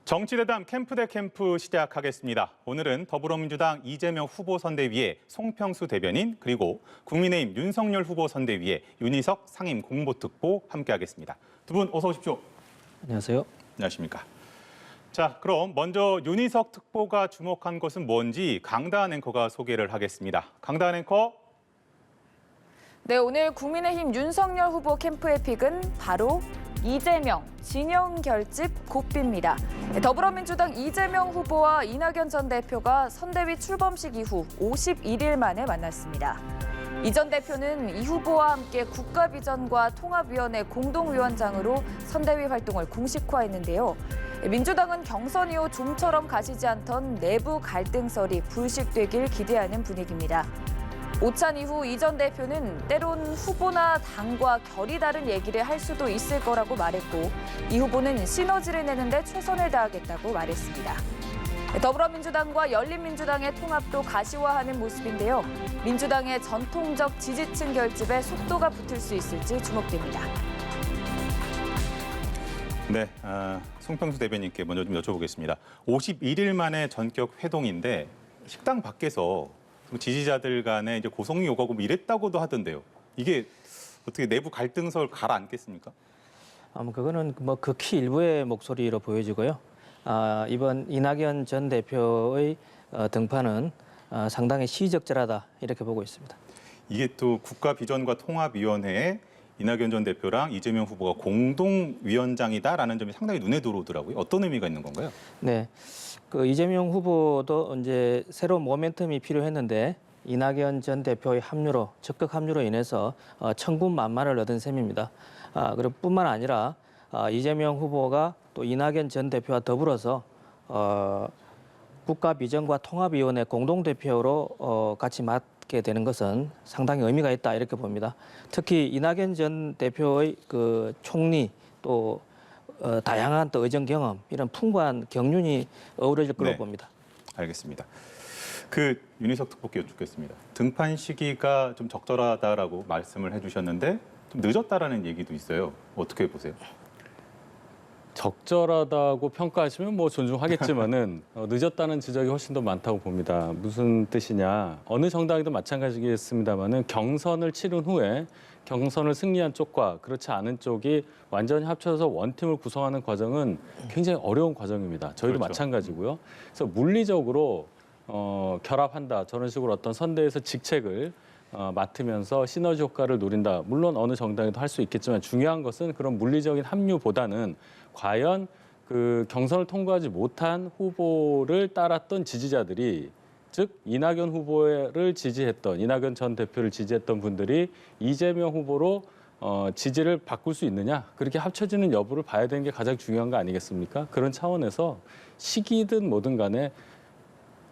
정치대담 캠프 대 캠프 시작하겠습니다. 오늘은 더불어민주당 이재명 후보 선대위의 송평수 대변인 그리고 국민의힘 윤석열 후보 선대위의 윤희석 상임 공보특보 함께하겠습니다. 두 분 어서 오십시오. 안녕하세요. 안녕하십니까. 자, 그럼 먼저 윤희석 특보가 주목한 것은 뭔지 강다한 앵커가 소개를 하겠습니다. 강다한 앵커. 네, 오늘 국민의힘 윤석열 후보 캠프의 픽은 바로 이재명, 진영 결집 고비입니다. 더불어민주당 이재명 후보와 이낙연 전 대표가 선대위 출범식 이후 51일 만에 만났습니다. 이 전 대표는 이 후보와 함께 국가비전과 통합위원회 공동위원장으로 선대위 활동을 공식화했는데요. 민주당은 경선 이후 좀처럼 가시지 않던 내부 갈등설이 불식되길 기대하는 분위기입니다. 오찬 이후 이 전 대표는 때론 후보나 당과 결이 다른 얘기를 할 수도 있을 거라고 말했고 이 후보는 시너지를 내는데 최선을 다하겠다고 말했습니다. 더불어민주당과 열린민주당의 통합도 가시화하는 모습인데요. 민주당의 전통적 지지층 결집에 속도가 붙을 수 있을지 주목됩니다. 네, 송평수 대변인께 먼저 좀 여쭤보겠습니다. 51일 만에 전격 회동인데 식당 밖에서 지지자들 간에 이제 고성이 오가고 뭐 이랬다고도 하던데요. 이게 어떻게 내부 갈등설 가라앉겠습니까? 그거는 뭐 극히 일부의 목소리로 보여지고요. 이번 이낙연 전 대표의 등판은 상당히 시의적절하다 이렇게 보고 있습니다. 이게 또 국가비전과 통합위원회에 이낙연 전 대표랑 이재명 후보가 공동위원장이다라는 점이 상당히 눈에 들어오더라고요. 어떤 의미가 있는 건가요? 네, 그 이재명 후보도 이제 새로운 모멘텀이 필요했는데 이낙연 전 대표의 합류로 적극 합류로 인해서 천군만마를 얻은 셈입니다. 그리고 뿐만 아니라 이재명 후보가 또 이낙연 전 대표와 더불어서 국가비전과 통합위원회 공동대표로 같이 맡게 되는 것은 상당히 의미가 있다 이렇게 봅니다. 특히 이낙연 전 대표의 그 총리 또 다양한 또 의정 경험 이런 풍부한 경륜이 어우러질 거로 네, 봅니다. 알겠습니다. 그 윤희석 특보께 여쭙겠습니다. 등판 시기가 좀 적절하다라고 말씀을 해주셨는데 좀 늦었다라는 얘기도 있어요. 어떻게 보세요? 적절하다고 평가하시면 뭐 존중하겠지만은 늦었다는 지적이 훨씬 더 많다고 봅니다. 무슨 뜻이냐? 어느 정당이든 마찬가지겠습니다만은 경선을 치른 후에 경선을 승리한 쪽과 그렇지 않은 쪽이 완전히 합쳐서 원팀을 구성하는 과정은 굉장히 어려운 과정입니다. 저희도 그렇죠. 마찬가지고요. 그래서 물리적으로 결합한다 저런 식으로 어떤 선대에서 직책을 맡으면서 시너지 효과를 노린다. 물론 어느 정당에도 할 수 있겠지만 중요한 것은 그런 물리적인 합류보다는 과연 그 경선을 통과하지 못한 후보를 따랐던 지지자들이 즉 이낙연 후보를 지지했던 이낙연 전 대표를 지지했던 분들이 이재명 후보로 지지를 바꿀 수 있느냐 그렇게 합쳐지는 여부를 봐야 되는 게 가장 중요한 거 아니겠습니까? 그런 차원에서 시기든 뭐든 간에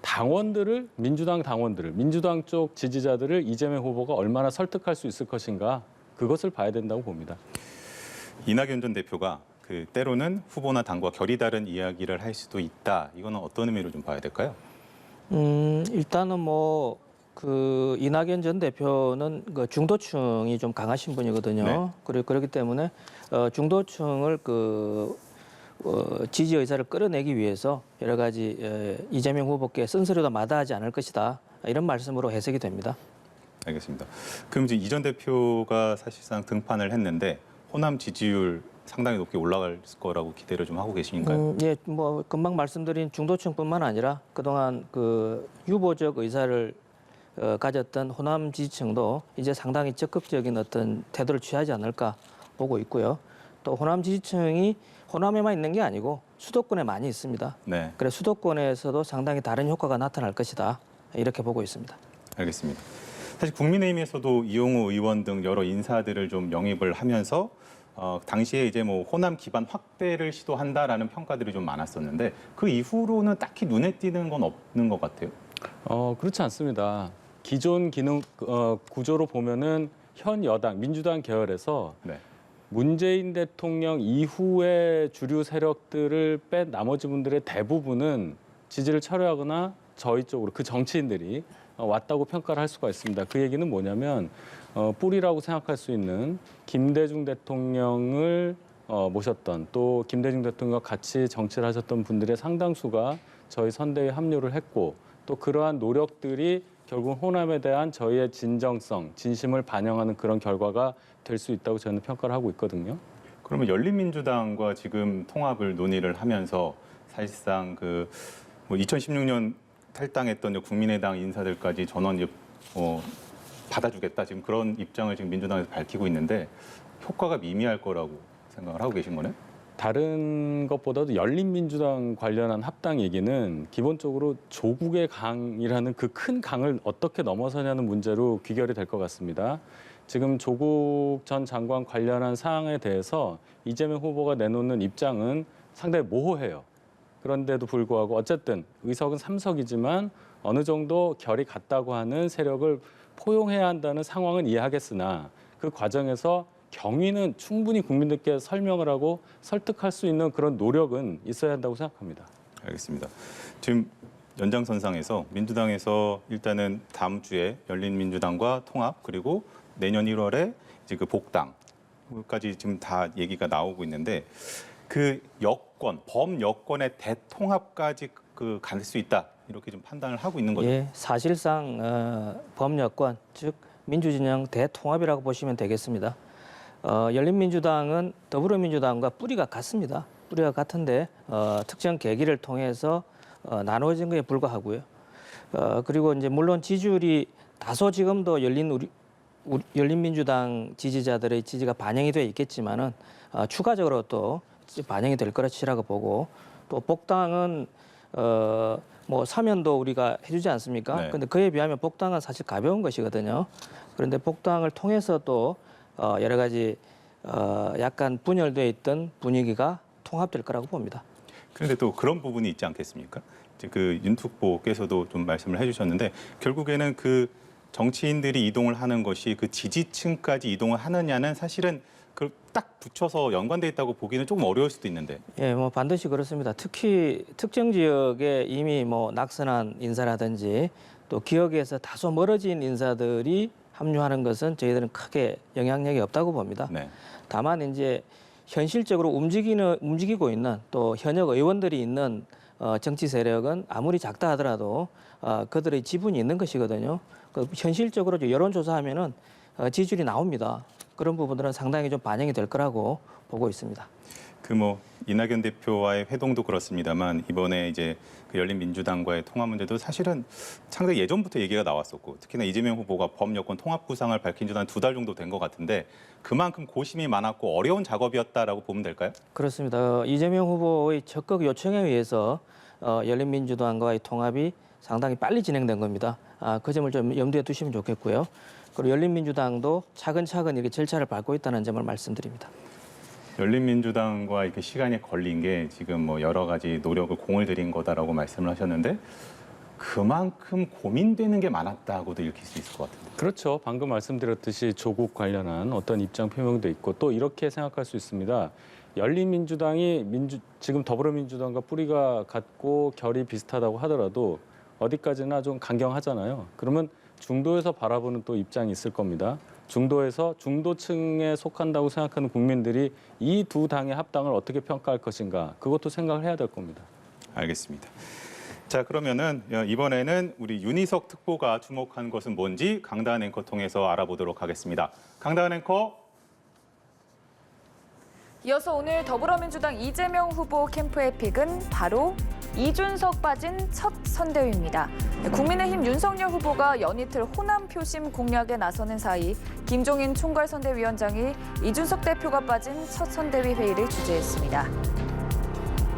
당원들을 민주당 당원들을 민주당 쪽 지지자들을 이재명 후보가 얼마나 설득할 수 있을 것인가 그것을 봐야 된다고 봅니다. 이낙연 전 대표가 그 때로는 후보나 당과 결이 다른 이야기를 할 수도 있다. 이거는 어떤 의미로 좀 봐야 될까요? 일단은 뭐 그 이낙연 전 대표는 그 중도층이 좀 강하신 분이거든요. 네. 그리고 그렇기 때문에 중도층을 그 지지 의사를 끌어내기 위해서 여러 가지 이재명 후보께 쓴소리도 마다하지 않을 것이다 이런 말씀으로 해석이 됩니다. 알겠습니다. 그럼 이제 이 전 대표가 사실상 등판을 했는데 호남 지지율 상당히 높게 올라갈 거라고 기대를 좀 하고 계신가요? 예, 뭐 금방 말씀드린 중도층뿐만 아니라 그동안 그 유보적 의사를 가졌던 호남 지지층도 이제 상당히 적극적인 어떤 태도를 취하지 않을까 보고 있고요. 또 호남 지지층이 호남에만 있는 게 아니고 수도권에 많이 있습니다. 네, 그래서 수도권에서도 상당히 다른 효과가 나타날 것이다 이렇게 보고 있습니다. 알겠습니다. 사실 국민의힘에서도 이용호 의원 등 여러 인사들을 좀 영입을 하면서 당시에 이제 뭐 호남 기반 확대를 시도한다라는 평가들이 좀 많았었는데 그 이후로는 딱히 눈에 띄는 건 없는 것 같아요. 그렇지 않습니다. 기존 구조로 보면은 현 여당 민주당 계열에서 네, 문재인 대통령 이후의 주류 세력들을 뺀 나머지 분들의 대부분은 지지를 철회하거나 저희 쪽으로 그 정치인들이 왔다고 평가를 할 수가 있습니다. 그 얘기는 뭐냐면 뿌리라고 생각할 수 있는 김대중 대통령을 모셨던 또 김대중 대통령과 같이 정치를 하셨던 분들의 상당수가 저희 선대에 합류를 했고 또 그러한 노력들이 결국 호남에 대한 저희의 진정성, 진심을 반영하는 그런 결과가 될 수 있다고 저는 평가를 하고 있거든요. 그러면 열린민주당과 지금 통합을 논의를 하면서 사실상 그 2016년 탈당했던 국민의당 인사들까지 전원 받아주겠다 지금 그런 입장을 지금 민주당에서 밝히고 있는데 효과가 미미할 거라고 생각을 하고 계신 거네? 다른 것보다도 열린민주당 관련한 합당 얘기는 기본적으로 조국의 강이라는 그 큰 강을 어떻게 넘어서냐는 문제로 귀결이 될 것 같습니다. 지금 조국 전 장관 관련한 사항에 대해서 이재명 후보가 내놓는 입장은 상당히 모호해요. 그런데도 불구하고 어쨌든 의석은 3석이지만 어느 정도 결이 같다고 하는 세력을 포용해야 한다는 상황은 이해하겠으나 그 과정에서 경위는 충분히 국민들께 설명을 하고 설득할 수 있는 그런 노력은 있어야 한다고 생각합니다. 알겠습니다. 지금 연장선상에서 민주당에서 일단은 다음 주에 열린민주당과 통합 그리고 내년 1월에 이제 그 복당까지 지금 다 얘기가 나오고 있는데 그 여권, 범여권의 대통합까지 갈 수 있다 이렇게 좀 판단을 하고 있는 거죠. 예, 사실상 범여권 즉 민주진영 대통합이라고 보시면 되겠습니다. 열린민주당은 더불어민주당과 뿌리가 같습니다. 뿌리가 같은데 특정 계기를 통해서 나눠진 것에 불과하고요. 그리고 이제 물론 지지율이 다소 지금도 열린민주당 지지자들의 지지가 반영이 돼 있겠지만은 추가적으로 또 반영이 될 거라고 보고 또 복당은 뭐 사면도 우리가 해주지 않습니까? 네. 근데 그에 비하면 복당은 사실 가벼운 것이거든요. 그런데 복당을 통해서 또 여러 가지 약간 분열돼 있던 분위기가 통합될 거라고 봅니다. 그런데 또 그런 부분이 있지 않겠습니까? 이제 그 윤특보께서도 좀 말씀을 해주셨는데 결국에는 그 정치인들이 이동을 하는 것이 그 지지층까지 이동을 하느냐는 사실은 그 딱 붙여서 연관돼 있다고 보기는 조금 어려울 수도 있는데. 예, 뭐 반드시 그렇습니다. 특히 특정 지역에 이미 뭐 낙선한 인사라든지 또 기억에서 다소 멀어진 인사들이 합류하는 것은 저희들은 크게 영향력이 없다고 봅니다. 네. 다만 이제 현실적으로 움직이고 있는 또 현역 의원들이 있는 정치 세력은 아무리 작다 하더라도 그들의 지분이 있는 것이거든요. 현실적으로 여론조사하면은 지지율이 나옵니다. 그런 부분들은 상당히 좀 반영이 될 거라고 보고 있습니다. 그 뭐 이낙연 대표와의 회동도 그렇습니다만 이번에 이제 그 열린민주당과의 통합 문제도 사실은 상당히 예전부터 얘기가 나왔었고 특히나 이재명 후보가 범여권 통합 구상을 밝힌 지 한 2달 정도 된 것 같은데 그만큼 고심이 많았고 어려운 작업이었다라고 보면 될까요? 그렇습니다. 이재명 후보의 적극 요청에 의해서 열린민주당과의 통합이 상당히 빨리 진행된 겁니다. 그 점을 좀 염두에 두시면 좋겠고요. 그리고 열린민주당도 차근차근 이렇게 절차를 밟고 있다는 점을 말씀드립니다. 열린민주당과 이렇게 시간이 걸린 게 지금 뭐 여러 가지 노력을 공을 들인 거다라고 말씀을 하셨는데 그만큼 고민되는 게 많았다고도 읽힐 수 있을 것 같은데. 그렇죠. 방금 말씀드렸듯이 조국 관련한 어떤 입장 표명도 있고 또 이렇게 생각할 수 있습니다. 열린민주당이 지금 더불어민주당과 뿌리가 같고 결이 비슷하다고 하더라도 어디까지나 좀 강경하잖아요. 그러면 중도에서 바라보는 또 입장이 있을 겁니다. 중도에서 중도층에 속한다고 생각하는 국민들이 이 두 당의 합당을 어떻게 평가할 것인가 그것도 생각을 해야 될 겁니다. 알겠습니다. 자, 그러면은 이번에는 우리 윤희석 특보가 주목한 것은 뭔지 강다은 앵커 통해서 알아보도록 하겠습니다. 강다은 앵커. 이어서 오늘 더불어민주당 이재명 후보 캠프의 픽은 바로 이준석 빠진 첫 선대위입니다. 국민의힘 윤석열 후보가 연이틀 호남 표심 공략에 나서는 사이 김종인 총괄선대위원장이 이준석 대표가 빠진 첫 선대위 회의를 주재했습니다.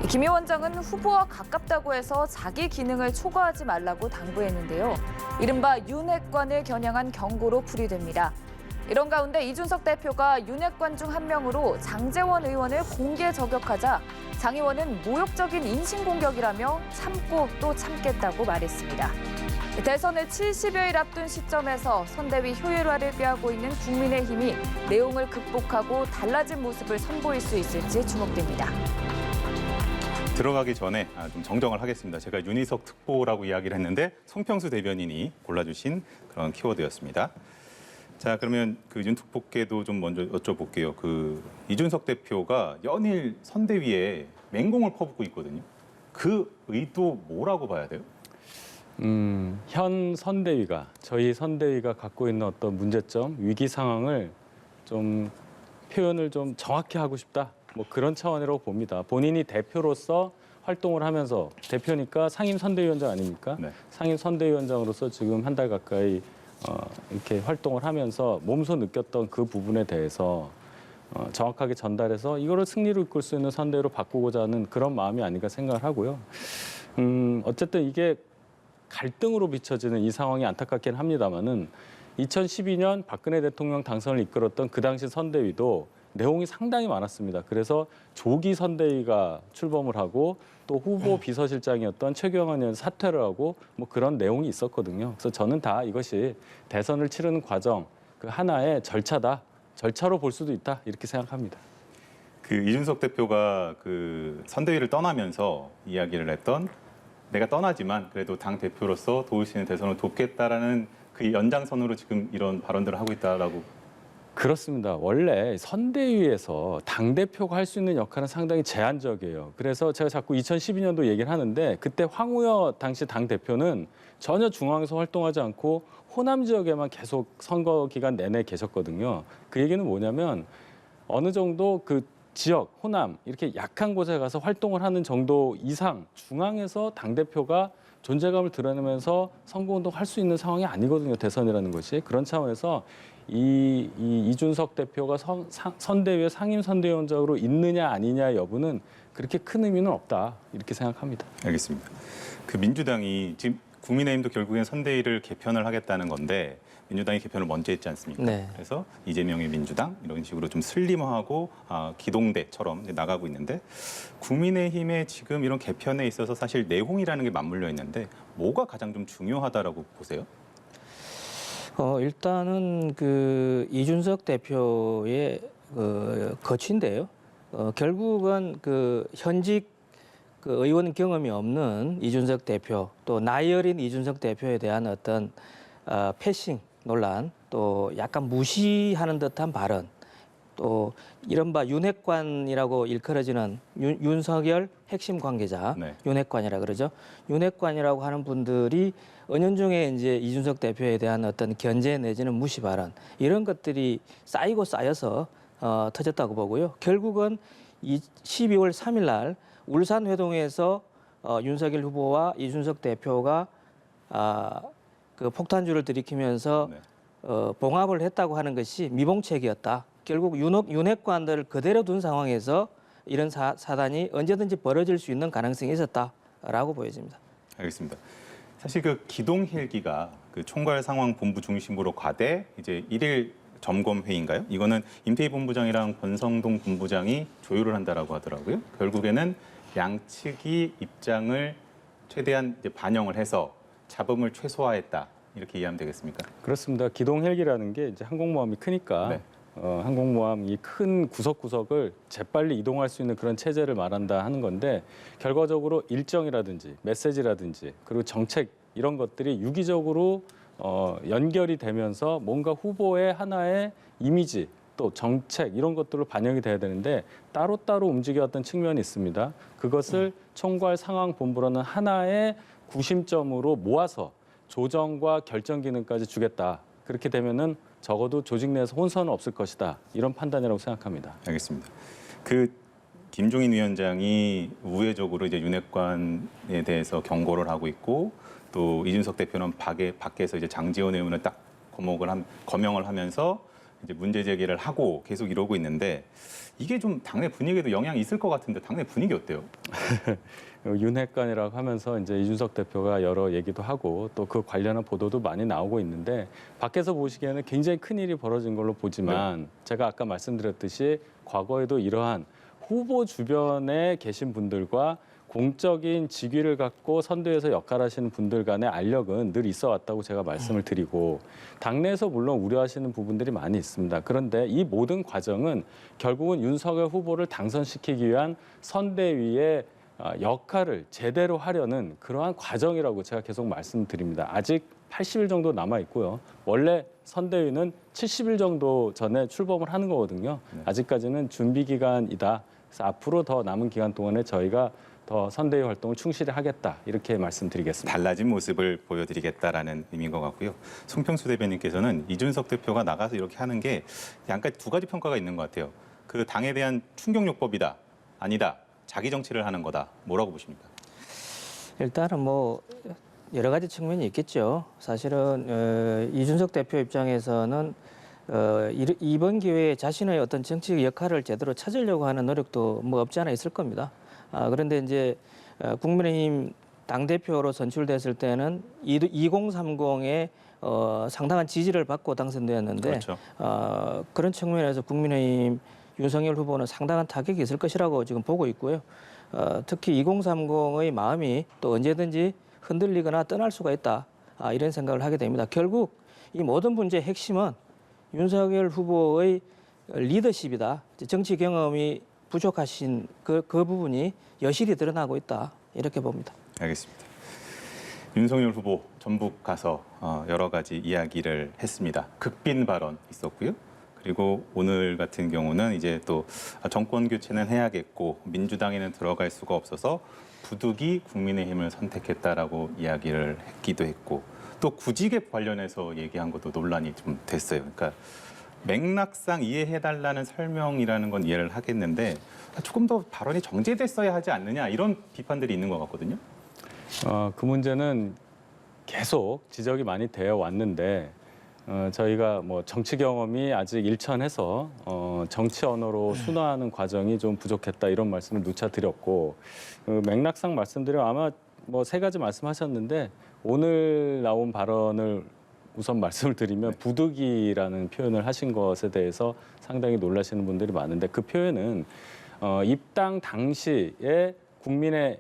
김 위원장은 후보와 가깝다고 해서 자기 기능을 초과하지 말라고 당부했는데요. 이른바 윤핵관을 겨냥한 경고로 풀이됩니다. 이런 가운데 이준석 대표가 윤핵관 중 한 명으로 장제원 의원을 공개 저격하자 장 의원은 모욕적인 인신공격이라며 참고 또 참겠다고 말했습니다. 대선을 70여일 앞둔 시점에서 선대위 효율화를 꾀하고 있는 국민의힘이 내용을 극복하고 달라진 모습을 선보일 수 있을지 주목됩니다. 들어가기 전에 좀 정정을 하겠습니다. 제가 윤희석 특보라고 이야기를 했는데 송평수 대변인이 골라주신 그런 키워드였습니다. 자, 그러면 그 윤특보께도 좀 먼저 여쭤볼게요. 그 이준석 대표가 연일 선대위에 맹공을 퍼붓고 있거든요. 그 의도 뭐라고 봐야 돼요? 현 선대위가 저희 선대위가 갖고 있는 어떤 문제점, 위기 상황을 좀 표현을 좀 정확히 하고 싶다. 뭐 그런 차원이라고 봅니다. 본인이 대표로서 활동을 하면서 대표니까 상임 선대위원장 아닙니까? 네. 상임 선대위원장으로서 지금 한 달 가까이 이렇게 활동을 하면서 몸소 느꼈던 그 부분에 대해서 정확하게 전달해서 이거를 승리로 이끌 수 있는 선대위로 바꾸고자 하는 그런 마음이 아닌가 생각을 하고요. 어쨌든 이게 갈등으로 비춰지는 이 상황이 안타깝긴 합니다만은 2012년 박근혜 대통령 당선을 이끌었던 그 당시 선대위도 내용이 상당히 많았습니다. 그래서 조기 선대위가 출범을 하고 또 후보 비서실장이었던 최경환 의원 사퇴를 하고 뭐 그런 내용이 있었거든요. 그래서 저는 다 이것이 대선을 치르는 과정 그 하나의 절차로 볼 수도 있다 이렇게 생각합니다. 그 이준석 대표가 그 선대위를 떠나면서 이야기를 했던 내가 떠나지만 그래도 당 대표로서 도울 수 있는 대선을 돕겠다라는 그 연장선으로 지금 이런 발언들을 하고 있다라고. 그렇습니다. 원래 선대위에서 당대표가 할 수 있는 역할은 상당히 제한적이에요. 그래서 제가 자꾸 2012년도 얘기를 하는데 그때 황우여 당시 당대표는 전혀 중앙에서 활동하지 않고 호남 지역에만 계속 선거 기간 내내 계셨거든요. 그 얘기는 뭐냐면 어느 정도 그 지역, 호남 이렇게 약한 곳에 가서 활동을 하는 정도 이상 중앙에서 당대표가 존재감을 드러내면서 선거운동 할 수 있는 상황이 아니거든요. 대선이라는 것이. 그런 차원에서 이준석 대표가 선대위의 상임 선대위원장으로 있느냐 아니냐 여부는 그렇게 큰 의미는 없다 이렇게 생각합니다. 알겠습니다. 그 민주당이 지금 국민의힘도 결국엔 선대위를 개편을 하겠다는 건데 민주당이 개편을 먼저 했지 않습니까? 네. 그래서 이재명의 민주당 이런 식으로 좀 슬림화하고 기동대처럼 이제 나가고 있는데 국민의힘의 지금 이런 개편에 있어서 사실 내홍이라는 게 맞물려 있는데 뭐가 가장 좀 중요하다라고 보세요? 일단은 그 이준석 대표의 거취인데요. 결국은 그 현직 그 의원 경험이 없는 이준석 대표, 또 나이 어린 이준석 대표에 대한 어떤 패싱 논란, 또 약간 무시하는 듯한 발언, 또 이른바 윤핵관이라고 일컬어지는 윤석열 핵심 관계자, 네. 윤핵관이라 그러죠. 윤핵관이라고 하는 분들이 은연중에 이제 이준석 대표에 대한 어떤 견제 내지는 무시 발언 이런 것들이 쌓이고 쌓여서 터졌다고 보고요. 결국은 12월 3일 날 울산 회동에서 윤석열 후보와 이준석 대표가 그 폭탄주를 들이키면서 네. 봉합을 했다고 하는 것이 미봉책이었다. 결국 윤핵관들을 그대로 둔 상황에서 이런 사단이 언제든지 벌어질 수 있는 가능성이 있었다라고 보여집니다. 알겠습니다. 사실 그 기동 헬기가 그 총괄 상황 본부 중심으로 가되 이제 1일 점검 회의인가요? 이거는 임태희 본부장이랑 권성동 본부장이 조율을 한다라고 하더라고요. 결국에는 양측이 입장을 최대한 이제 반영을 해서 잡음을 최소화했다 이렇게 이해하면 되겠습니까? 그렇습니다. 기동 헬기라는 게 이제 항공모함이 크니까 네. 항공모함 이 큰 구석구석을 재빨리 이동할 수 있는 그런 체제를 말한다 하는 건데 결과적으로 일정이라든지 메시지라든지 그리고 정책 이런 것들이 유기적으로 연결이 되면서 뭔가 후보의 하나의 이미지 또 정책 이런 것들로 반영이 돼야 되는데 따로따로 움직여왔던 측면이 있습니다. 그것을 총괄 상황본부라는 하나의 구심점으로 모아서 조정과 결정 기능까지 주겠다. 그렇게 되면은 적어도 조직 내에서 혼선은 없을 것이다. 이런 판단이라고 생각합니다. 알겠습니다. 그 김종인 위원장이 우회적으로 이제 윤핵관에 대해서 경고를 하고 있고 또 이준석 대표는 밖에서 이제 장제원 의원을 딱 거명을 하면서 이제 문제 제기를 하고 계속 이러고 있는데 이게 좀 당내 분위기에도 영향이 있을 것 같은데 당내 분위기 어때요? 윤핵관이라고 하면서 이제 이준석 대표가 여러 얘기도 하고 또 그 관련한 보도도 많이 나오고 있는데 밖에서 보시기에는 굉장히 큰 일이 벌어진 걸로 보지만 제가 아까 말씀드렸듯이 과거에도 이러한 후보 주변에 계신 분들과 공적인 직위를 갖고 선대위에서 역할하시는 분들 간의 알력은 늘 있어 왔다고 제가 말씀을 드리고 당내에서 물론 우려하시는 부분들이 많이 있습니다. 그런데 이 모든 과정은 결국은 윤석열 후보를 당선시키기 위한 선대위의 역할을 제대로 하려는 그러한 과정이라고 제가 계속 말씀드립니다. 아직 80일 정도 남아 있고요. 원래 선대위는 70일 정도 전에 출범을 하는 거거든요. 아직까지는 준비 기간이다. 그래서 앞으로 더 남은 기간 동안에 저희가 더 선대위 활동을 충실히 하겠다. 이렇게 말씀드리겠습니다. 달라진 모습을 보여드리겠다라는 의미인 것 같고요. 송평수 대변인께서는 이준석 대표가 나가서 이렇게 하는 게 약간 두 가지 평가가 있는 것 같아요. 그 당에 대한 충격요법이다. 아니다. 자기 정치를 하는 거다. 뭐라고 보십니까? 일단은 뭐 여러 가지 측면이 있겠죠. 사실은 이준석 대표 입장에서는 이번 기회에 자신의 어떤 정치 역할을 제대로 찾으려고 하는 노력도 뭐 없지 않아 있을 겁니다. 그런데 이제 국민의힘 당대표로 선출됐을 때는 2030에 상당한 지지를 받고 당선되었는데 그렇죠. 그런 측면에서 국민의힘 윤석열 후보는 상당한 타격이 있을 것이라고 지금 보고 있고요. 특히 2030의 마음이 또 언제든지 흔들리거나 떠날 수가 있다. 이런 생각을 하게 됩니다. 결국 이 모든 문제의 핵심은 윤석열 후보의 리더십이다. 정치 경험이 부족하신 그 부분이 여실히 드러나고 있다. 이렇게 봅니다. 알겠습니다. 윤석열 후보 전북 가서 여러 가지 이야기를 했습니다. 극빈 발언 있었고요. 그리고 오늘 같은 경우는 이제 또 정권 교체는 해야겠고 민주당에는 들어갈 수가 없어서 부득이 국민의힘을 선택했다라고 이야기를 했기도 했고 또 구직에 관련해서 얘기한 것도 논란이 좀 됐어요. 그러니까 맥락상 이해해달라는 설명이라는 건 이해를 하겠는데 조금 더 발언이 정제됐어야 하지 않느냐 이런 비판들이 있는 것 같거든요. 그 문제는 계속 지적이 많이 되어 왔는데 저희가 뭐 정치 경험이 아직 일천해서 정치 언어로 순화하는 과정이 좀 부족했다 이런 말씀을 누차 드렸고 맥락상 말씀드리면 아마 뭐 세 가지 말씀하셨는데 오늘 나온 발언을 우선 말씀을 드리면 부득이라는 표현을 하신 것에 대해서 상당히 놀라시는 분들이 많은데 그 표현은 입당 당시에 국민의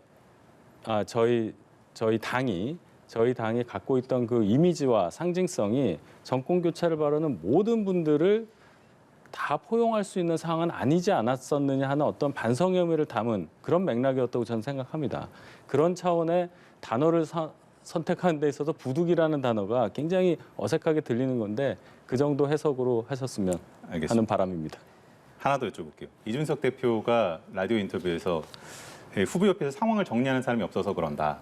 저희 당이 갖고 있던 그 이미지와 상징성이 정권 교체를 바라는 모든 분들을 다 포용할 수 있는 상황은 아니지 않았었느냐 하는 어떤 반성의 의미를 담은 그런 맥락이었다고 저는 생각합니다. 그런 차원의 단어를 선택하는 데 있어서 부득이라는 단어가 굉장히 어색하게 들리는 건데 그 정도 해석으로 하셨으면 알겠습니다. 하는 바람입니다. 하나 더 여쭤볼게요. 이준석 대표가 라디오 인터뷰에서 후보 옆에서 상황을 정리하는 사람이 없어서 그런다.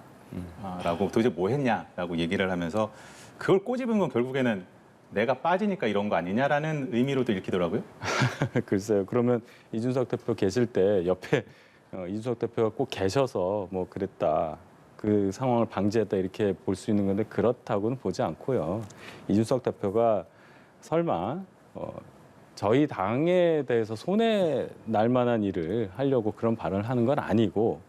라고 도대체 뭐 했냐라고 얘기를 하면서 그걸 꼬집은 건 결국에는 내가 빠지니까 이런 거 아니냐라는 의미로도 읽히더라고요. 글쎄요. 그러면 이준석 대표 계실 때 옆에 이준석 대표가 꼭 계셔서 뭐 그랬다. 그 상황을 방지했다 이렇게 볼 수 있는 건데 그렇다고는 보지 않고요. 이준석 대표가 설마 저희 당에 대해서 손해 날 만한 일을 하려고 그런 발언을 하는 건 아니고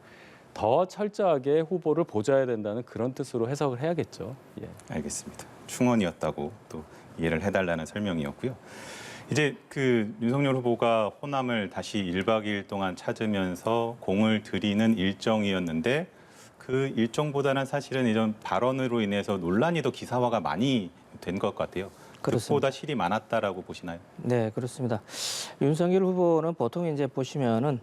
더 철저하게 후보를 보좌해야 된다는 그런 뜻으로 해석을 해야겠죠. 예. 알겠습니다. 충언이었다고 또 이해를 해달라는 설명이었고요. 이제 그 윤석열 후보가 호남을 다시 1박 2일 동안 찾으면서 공을 들이는 일정이었는데 그 일정보다는 사실은 이런 발언으로 인해서 논란이 더 기사화가 많이 된 것 같아요. 그렇습니다. 그보다 실이 많았다라고 보시나요? 네, 그렇습니다. 윤석열 후보는 보통 이제 보시면은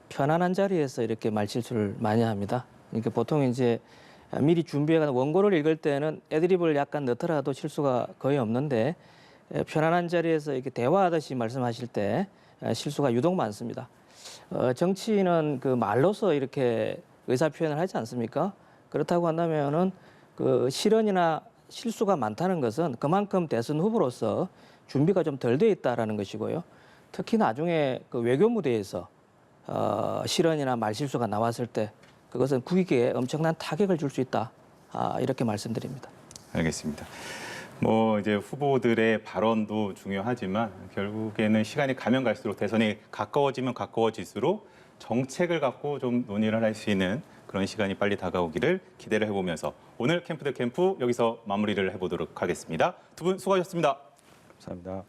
편안한 자리에서 이렇게 말실수를 많이 합니다. 이렇게 보통 이제 미리 준비해가는 원고를 읽을 때는 애드립을 약간 넣더라도 실수가 거의 없는데 편안한 자리에서 이렇게 대화하듯이 말씀하실 때 실수가 유독 많습니다. 정치인은 그 말로서 이렇게 의사 표현을 하지 않습니까? 그렇다고 한다면은 그 실언이나 실수가 많다는 것은 그만큼 대선 후보로서 준비가 좀 덜 돼 있다라는 것이고요. 특히 나중에 그 외교 무대에서 실언이나 말실수가 나왔을 때 그것은 국익에 엄청난 타격을 줄 수 있다. 이렇게 말씀드립니다. 알겠습니다. 뭐 이제 후보들의 발언도 중요하지만 결국에는 시간이 가면 갈수록 대선이 가까워지면 가까워질수록 정책을 갖고 좀 논의를 할 수 있는 그런 시간이 빨리 다가오기를 기대를 해보면서 오늘 캠프 대 캠프 여기서 마무리를 해보도록 하겠습니다. 두 분 수고하셨습니다. 감사합니다.